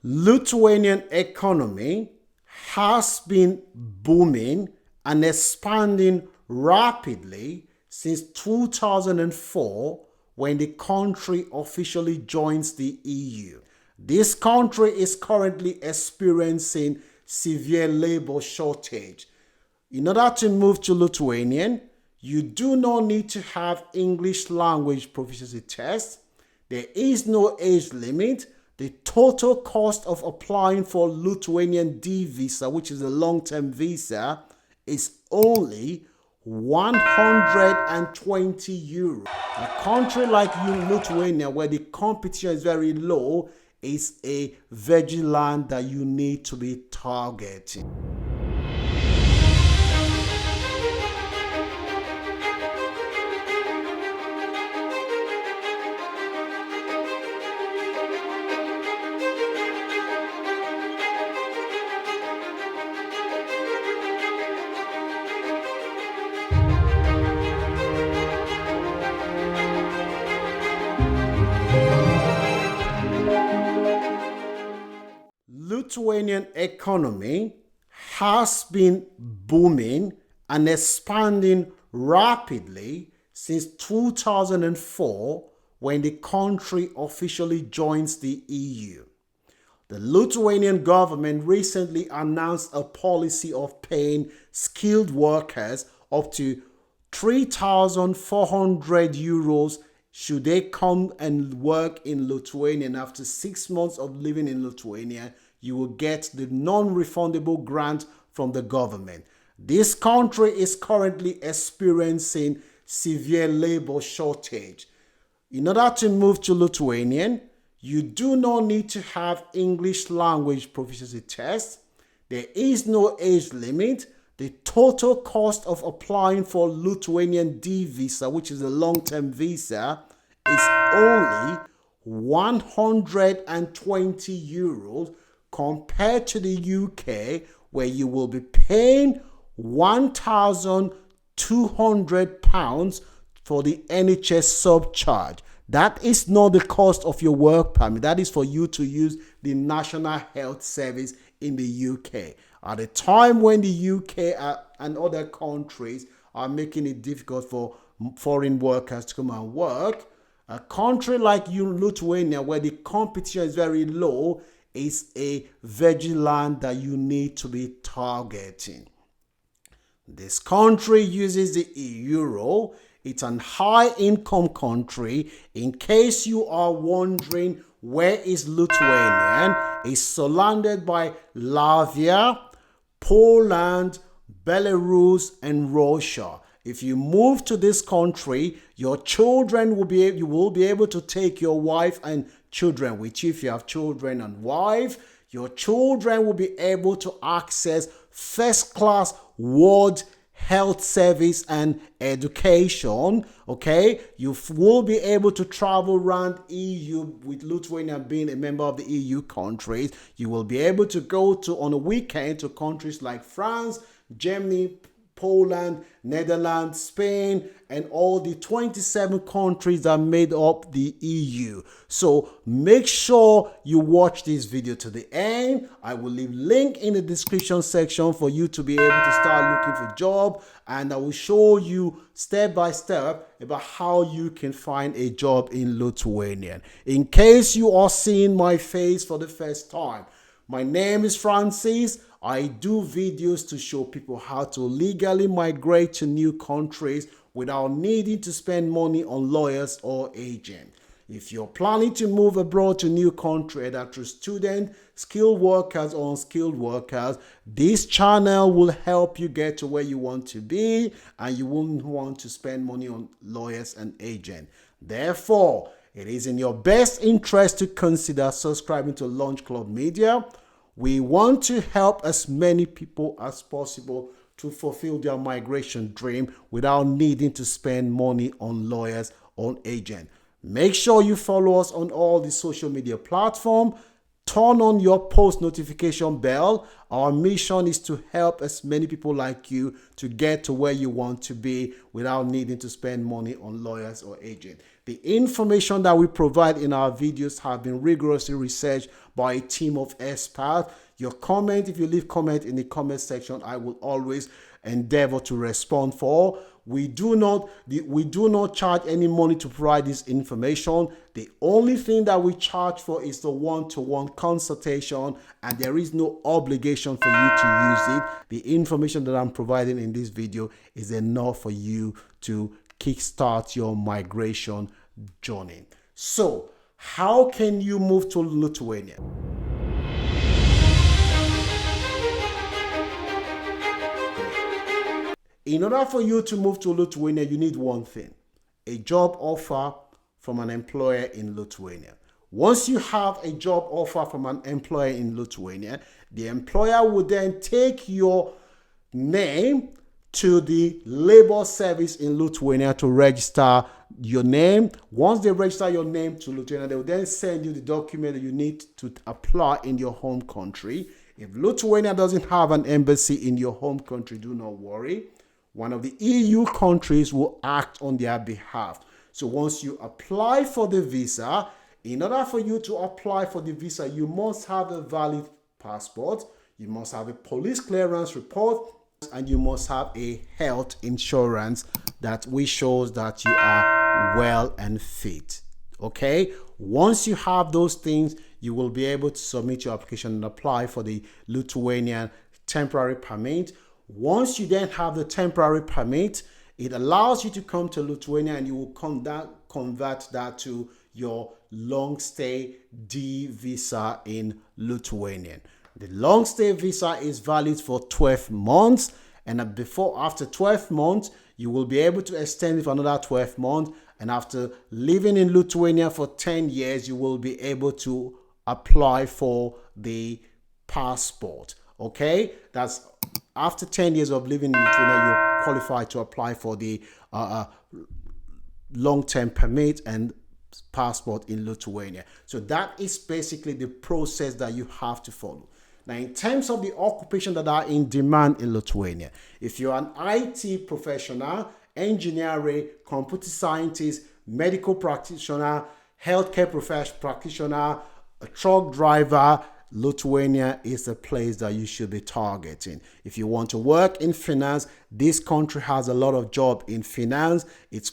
Lithuanian economy has been booming and expanding rapidly since 2004 when the country officially joins the EU. This country is currently experiencing severe labor shortage. In order to move to Lithuanian, you do not need to have English language proficiency test. There is no age limit. The total cost of applying for Lithuanian D visa, which is a long-term visa, is only 120 euros. A country like Lithuania, where the competition is very low, is a virgin land that you need to be targeting. Lithuanian economy has been booming and expanding rapidly since 2004 when the country officially joins the EU. The Lithuanian government recently announced a policy of paying skilled workers up to 3,400 euros should they come and work in Lithuania. And after 6 months of living in Lithuania, you will get the non-refundable grant from the government. This country is currently experiencing severe labor shortage. In order to move to Lithuanian, you do not need to have English language proficiency test. There is no age limit. The total cost of applying for Lithuanian D visa, which is a long-term visa, is only 120 euros compared to the UK, where you will be paying £1,200 for the NHS subcharge. That is not the cost of your work permit. That is for you to use the National Health Service in the UK. At a time when the UK and other countries are making it difficult for foreign workers to come and work, a country like Lithuania, where the competition is very low, is a virgin land that you need to be targeting. This country uses the euro. It's an high-income country. In case you are wondering where is Lithuanian, it's surrounded by Latvia, Poland, Belarus, and Russia. If you move to this country, your children you will be able to take your wife and children with you. If you have children and wife, your children will be able to access first-class world health service and education. Okay, you will be able to travel around EU with Lithuania being a member of the EU countries. You will be able to go to on a weekend to countries like France, Germany, Poland, Netherlands, Spain, and all the 27 countries that made up the EU. So make sure you watch this video to the end. I will leave link in the description section for you to be able to start looking for a job, and I will show you step by step about how you can find a job in Lithuania. In case you are seeing my face for the first time, my name is Francis. I do videos to show people how to legally migrate to new countries without needing to spend money on lawyers or agents. If you're planning to move abroad to a new country, either through student, skilled workers, or unskilled workers, this channel will help you get to where you want to be, and you won't want to spend money on lawyers and agents. Therefore, it is in your best interest to consider subscribing to Launch Club Media. We want to help as many people as possible to fulfill their migration dream without needing to spend money on lawyers or agents. Make sure you follow us on all the social media platforms. Turn on your post notification bell. Our mission is to help as many people like you to get to where you want to be without needing to spend money on lawyers or agents. The information that we provide in our videos have been rigorously researched by a team of experts. Your comment, if you leave comment in the comment section, I will always endeavor to respond for. We do not charge any money to provide this information. The only thing that we charge for is the one-to-one consultation, and there is no obligation for you to use it. The information that I'm providing in this video is enough for you to kickstart your migration journey. So, how can you move to Lithuania? In order for you to move to Lithuania, you need one thing: a job offer from an employer in Lithuania. Once you have a job offer from an employer in Lithuania, the employer will then take your name to the labor service in Lithuania to register your name. Once they register your name to Lithuania, they will then send you the document that you need to apply in your home country. If Lithuania doesn't have an embassy in your home country, do not worry. One of the EU countries will act on their behalf. So once you apply for the visa, in order for you to apply for the visa, you must have a valid passport, you must have a police clearance report, and you must have a health insurance that shows that you are well and fit. Okay? Once you have those things, you will be able to submit your application and apply for the Lithuanian temporary permit. Once you then have the temporary permit, it allows you to come to Lithuania, and you will convert that to your long stay D visa in Lithuania. The long stay visa is valid for 12 months, and after 12 months, you will be able to extend it for another 12 months. And after living in Lithuania for 10 years, you will be able to apply for the passport. Okay, that's after 10 years of living in Lithuania, you're qualified to apply for the long-term permit and passport in Lithuania. So that is basically the process that you have to follow. Now, in terms of the occupation that are in demand in Lithuania, if you're an IT professional, engineering, computer scientist, medical practitioner, healthcare practitioner, a truck driver, Lithuania is the place that you should be targeting. If you want to work in finance, this country has a lot of job in finance. It's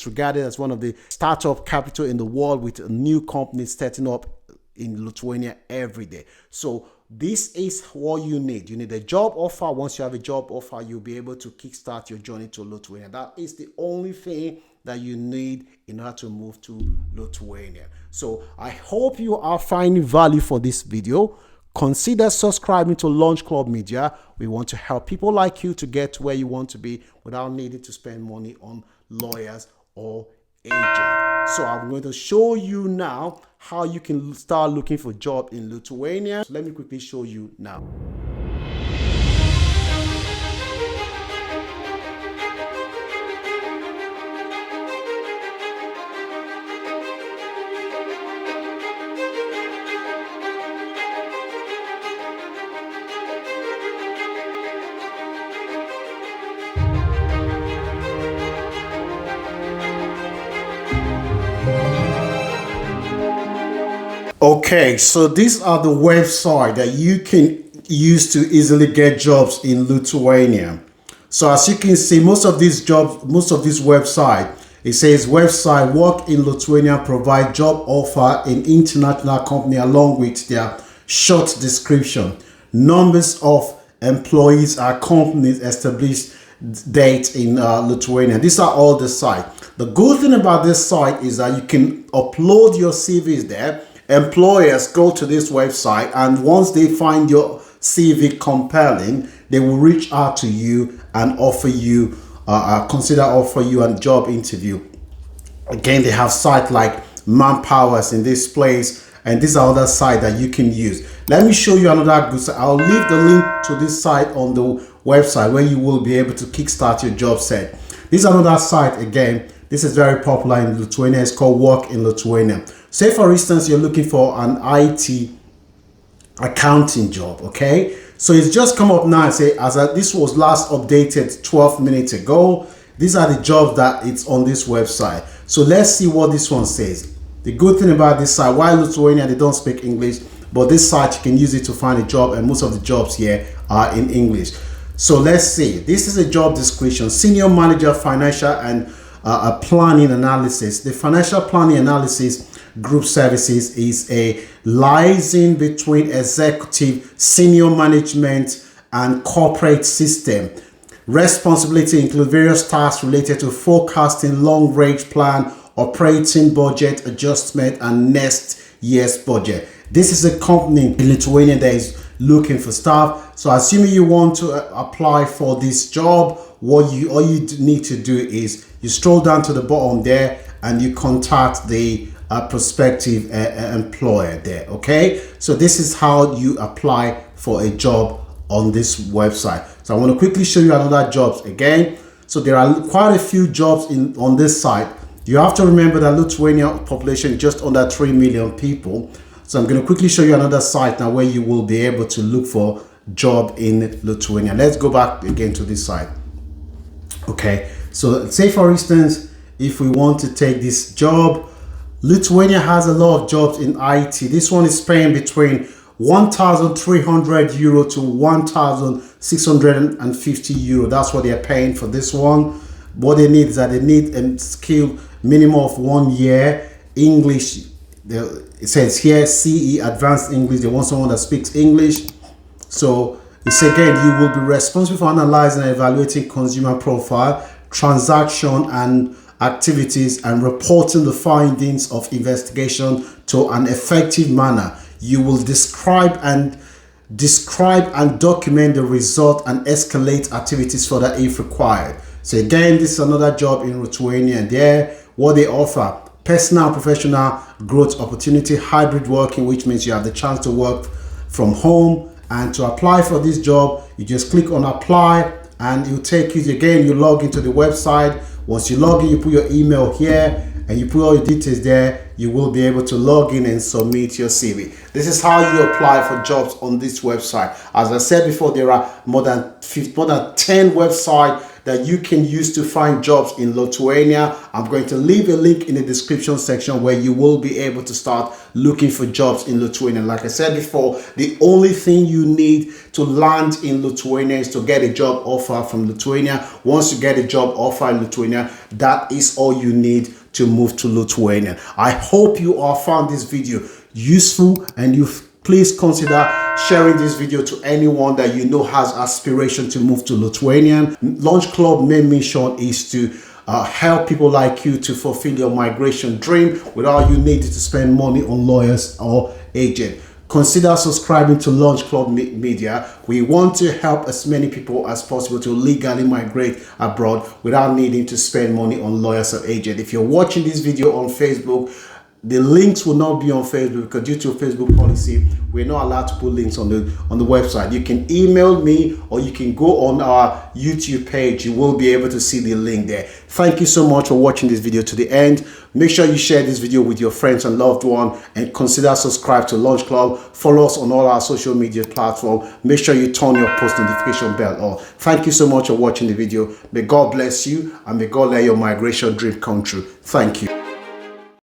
regarded as one of the startup capital in the world, with new companies starting up in Lithuania every day. So this is what you need. You need a job offer. Once you have a job offer, you'll be able to kickstart your journey to Lithuania. That is the only thing that you need in order to move to Lithuania. So I hope you are finding value for this video. Consider subscribing to Launch Club Media. We want to help people like you to get to where you want to be without needing to spend money on lawyers or agents. So I'm going to show you now how you can start looking for a job in Lithuania. So let me quickly show you now. Okay, so these are the websites that you can use to easily get jobs in Lithuania. So as you can see, most of these websites, it says website work in Lithuania, provide job offer in international company along with their short description. Numbers of employees are companies established date in Lithuania. These are all the sites. The good thing about this site is that you can upload your CVs there. Employers go to this website, and once they find your CV compelling, they will reach out to you and offer you, consider offer you a job interview. Again, they have sites like Manpowers in this place, and these are other sites that you can use. Let me show you another good site. I'll leave the link to this site on the website where you will be able to kickstart your job search. This is another site. Again, this is very popular in Lithuania. It's called Work in Lithuania. Say for instance, you're looking for an IT accounting job. Okay, so it's just come up now and say, this was last updated 12 minutes ago. These are the jobs that it's on this website. So let's see what this one says. The good thing about this site, while Lithuania, they don't speak English, but this site, you can use it to find a job, and most of the jobs here are in English. So let's see. This is a job description: Senior Manager, Financial and Planning Analysis. The Financial Planning Analysis Group Services is a liaison between executive, senior management, and corporate system. Responsibility include various tasks related to forecasting, long-range plan, operating budget adjustment, and next year's budget. This is a company in Lithuania that is looking for staff. So assuming you want to apply for this job, all you need to do is you scroll down to the bottom there and you contact the prospective employer there. Okay, so this is how you apply for a job on this website. So I want to quickly show you another jobs again. So there are quite a few jobs on this site. You have to remember that Lithuania population is just under 3 million people. So I'm going to quickly show you another site now where you will be able to look for job in Lithuania. Let's go back again to this site. Okay, so say for instance, if we want to take this job, Lithuania has a lot of jobs in IT. This one is paying between 1,300 euro to 1,650 euro. That's what they're paying for this one. What they need is that they need a skill minimum of 1 year English. It says here CE Advanced English. They want someone that speaks English. So it's again, you will be responsible for analyzing and evaluating consumer profile, transaction and activities, and reporting the findings of investigation to an effective manner. You will describe and document the result and escalate activities further if required. So again, this is another job in Lithuania, and there what they offer: personal and professional growth opportunity, hybrid working, which means you have the chance to work from home. And to apply for this job, you just click on apply and it will take you again. You log into the website. Once you log in, you put your email here and you put all your details there. You will be able to log in and submit your CV. This is how you apply for jobs on this website. As I said before, there are more than 10 websites that you can use to find jobs in Lithuania. I'm going to leave a link in the description section where you will be able to start looking for jobs in Lithuania. Like I said before, the only thing you need to land in Lithuania is to get a job offer from Lithuania. Once you get a job offer in Lithuania, that is all you need to move to Lithuania. I hope you all found this video useful, and you please consider sharing this video to anyone that you know has aspiration to move to Lithuania. Launch Club main mission is to help people like you to fulfill your migration dream without you needing to spend money on lawyers or agents. Consider subscribing to Launch Club Media. We want to help as many people as possible to legally migrate abroad without needing to spend money on lawyers or agents. If you're watching this video on Facebook, the links will not be on Facebook because due to Facebook policy, we're not allowed to put links on the website. You can email me or you can go on our YouTube page. You will be able to see the link there. Thank you so much for watching this video to the end. Make sure you share this video with your friends and loved one, and consider subscribe to Launch Club. Follow us on all our social media platforms. Make sure you turn your post notification bell on. Thank you so much for watching the video. May God bless you, and may God let your migration dream come true. Thank you.